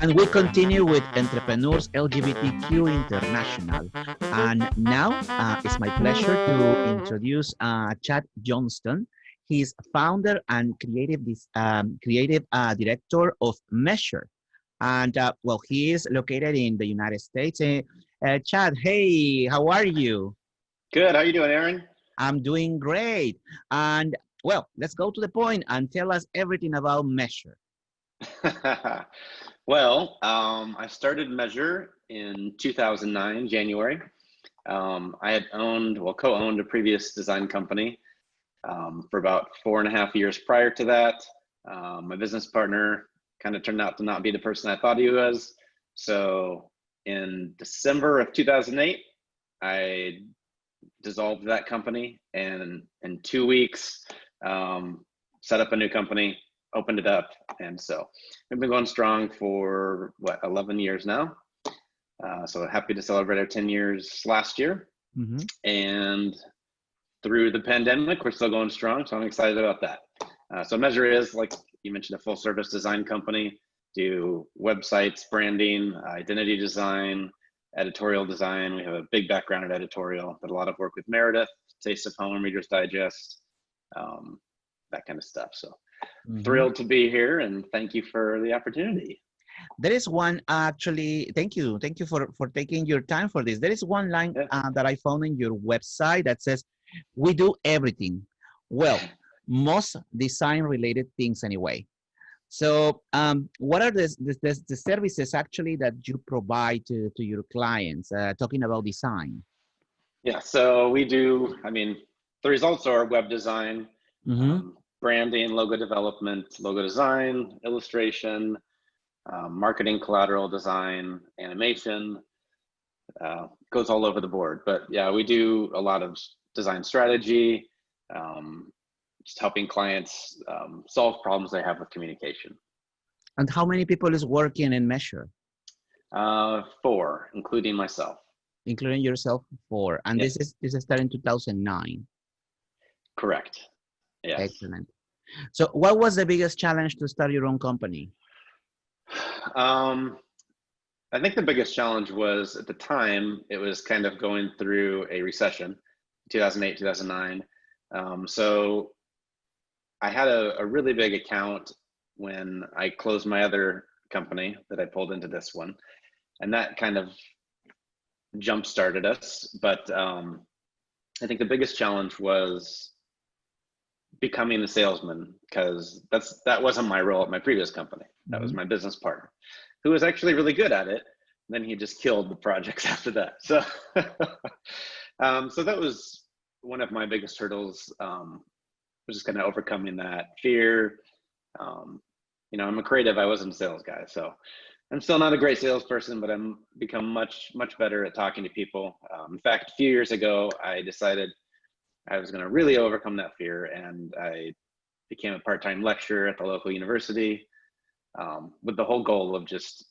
And we continue with Entrepreneurs LGBTQ International. And now it's my pleasure to introduce Chad Johnston. He's founder and creative director of Measure. And well, he is located in the United States. Chad, hey, how are you? Good. How you doing, Aaron? I'm doing great. And well, let's go to the point and tell us everything about Measure. Well, I started Measure in 2009, January. I had co-owned a previous design company for about 4.5 years prior to that. My business partner kind of turned out to not be the person I thought he was. So in December of 2008, I dissolved that company, and in 2 weeks, set up a new company, opened it up. And so we've been going strong for 11 years now. So happy to celebrate our 10 years last year. Mm-hmm. And through the pandemic, we're still going strong. So I'm excited about that. So Measure is, like you mentioned, a full service design company. Do websites, branding, identity design, editorial design. We have a big background in editorial, but a lot of work with Meredith, Taste of Home, Reader's Digest, that kind of stuff. So thrilled to be here, and thank you for the opportunity. There is one actually, thank you for taking your time for this. There is one line that I found in your website that says, we do everything. Well, most design related things anyway. So what are the services actually that you provide to your clients, talking about design? Yeah, so we do, the results are web design, branding, logo development, logo design, illustration, marketing, collateral design, animation, goes all over the board. But yeah, we do a lot of design strategy, just helping clients solve problems they have with communication. And how many people is working in Measure? 4, including myself. Including yourself, 4. And yes. This is started in 2009. Correct. Yes. Excellent. So what was the biggest challenge to start your own company? I think the biggest challenge was, at the time, it was kind of going through a recession, 2008, 2009. So I had a really big account when I closed my other company that I pulled into this one, and that kind of jump started us. But I think the biggest challenge was becoming a salesman, because that wasn't my role at my previous company. That was my business partner, who was actually really good at it. And then he just killed the projects after that. So, so that was one of my biggest hurdles. Was just kind of overcoming that fear. I'm a creative. I wasn't a sales guy, so I'm still not a great salesperson, but I'm become much better at talking to people. In fact, a few years ago, I decided I was going to really overcome that fear, and I became a part-time lecturer at the local university, with the whole goal of just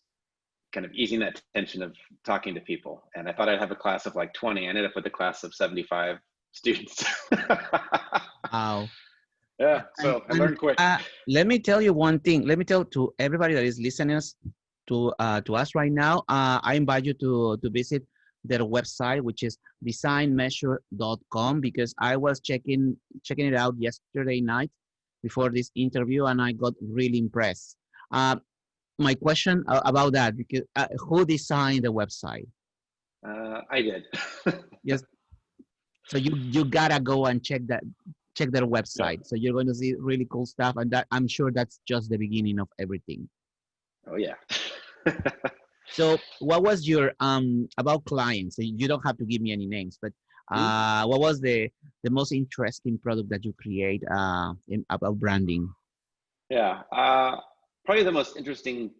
kind of easing that tension of talking to people. And I thought I'd have a class of like 20. I ended up with a class of 75 students. Wow. Yeah, so I learned quick. Let me tell you one thing. Let me tell to everybody that is listening to us right now. I invite you to visit their website, which is designmeasure.com, because I was checking it out yesterday night before this interview, and I got really impressed. My question about that, because who designed the website? I did. Yes. So you gotta go and check their website. Yeah. So you're going to see really cool stuff, and that I'm sure that's just the beginning of everything. Oh yeah. So what was your about clients? You don't have to give me any names, but what was the most interesting product that you create about branding? Yeah, probably the most interesting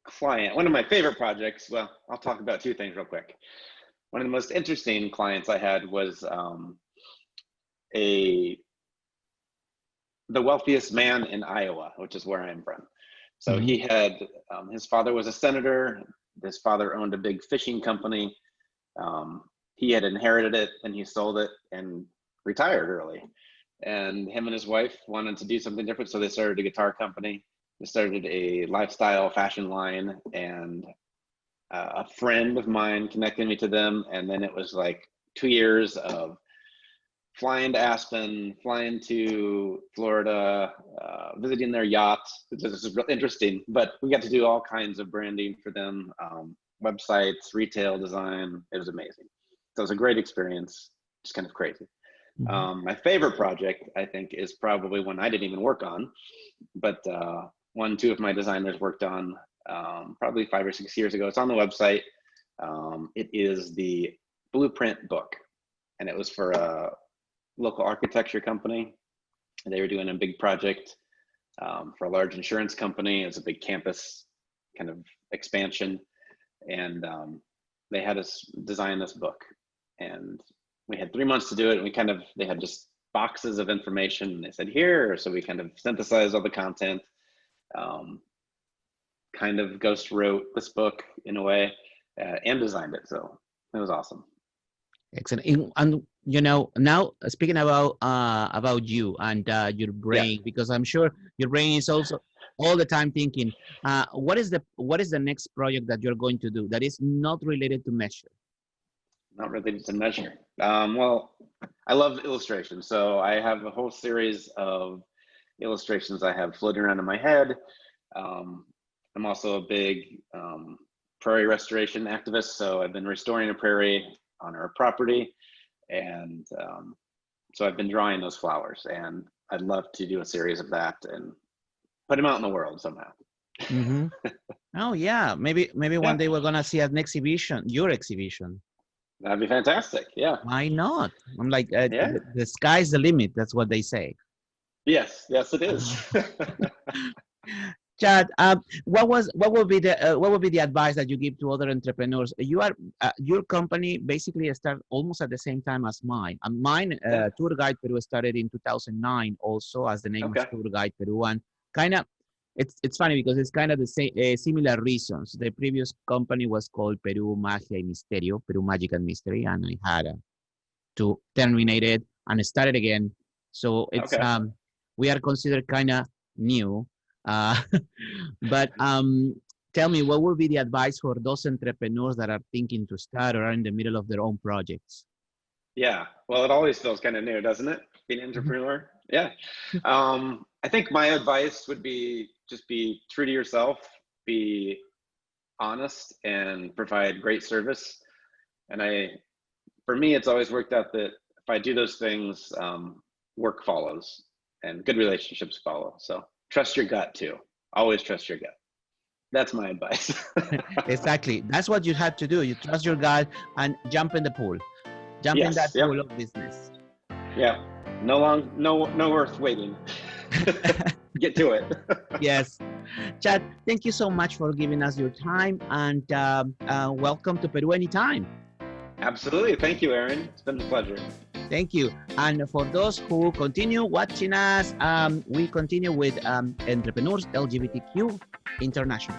client, one of my favorite projects. Well, I'll talk about 2 things real quick. One of the most interesting clients I had was the wealthiest man in Iowa, which is where I'm from. So he had, his father was a senator. His father owned a big fishing company. He had inherited it, and he sold it and retired early. And him and his wife wanted to do something different, so they started a guitar company. I started a lifestyle fashion line, and a friend of mine connected me to them. And then it was like 2 years of flying to Aspen, flying to Florida, visiting their yachts. This is real interesting, but we got to do all kinds of branding for them, websites, retail design. It was amazing. So it was a great experience, just kind of crazy. Mhm. My favorite project, I think, is probably one I didn't even work on, but one two of my designers worked on probably 5 or 6 years ago. It's on the website. It is the Blueprint book, and it was for a local architecture company. They were doing a big project for a large insurance company. It's a big campus kind of expansion, and they had us design this book, and we had 3 months to do it. And they had just boxes of information, and they said here, so we kind of synthesized all the content, kind of ghost wrote this book in a way, and designed it. So it was awesome. Excellent. And you know, now speaking about you and your Yeah. brain, because I'm sure your brain is also all the time thinking, what is the next project that you're going to do that is not related to measure? Not related to measure. Well, I love illustration. So I have a whole series of illustrations I have floating around in my head. I'm also a big prairie restoration activist. So I've been restoring a prairie on our property. And so I've been drawing those flowers, and I'd love to do a series of that and put them out in the world somehow. Mm-hmm. Oh yeah, maybe one Yeah, day we're gonna see an exhibition, your exhibition. that'd be fantastic. Yeah. Why not? I'm like, Yeah. the sky's the limit. That's what they say. Yes, yes, it is. Chad, what would be the advice that you give to other entrepreneurs? You are your company basically started almost at the same time as mine. And mine, Yeah. Tour Guide Peru, started in 2009, also as the name Okay. is Tour Guide Peru, and kind of it's funny because it's kind of the same similar reasons. The previous company was called Peru Magia y Misterio, Peru Magic and Mystery, and I had to terminate it and start it again. So it's Okay. we are considered kind of new. Uh, but tell me, what would be the advice for those entrepreneurs that are thinking to start or are in the middle of their own projects? Yeah. Well, it always feels kind of new, doesn't it? Being an Mhm. entrepreneur. Yeah. I think my advice would be just be true to yourself, be honest, and provide great service. And for me, it's always worked out that if I do those things, work follows and good relationships follow. So trust your gut too. Always trust your gut. That's my advice. Exactly. That's what you have to do. You trust your gut and jump in the pool. Jump in Yes. that Yep. pool of business. Yeah. No worth waiting. Get to it. Yes. Chad, thank you so much for giving us your time and welcome to Peru anytime. Absolutely. Thank you, Aaron. It's been a pleasure. Thank you. And for those who continue watching us, we continue with Entrepreneurs LGBTQ International.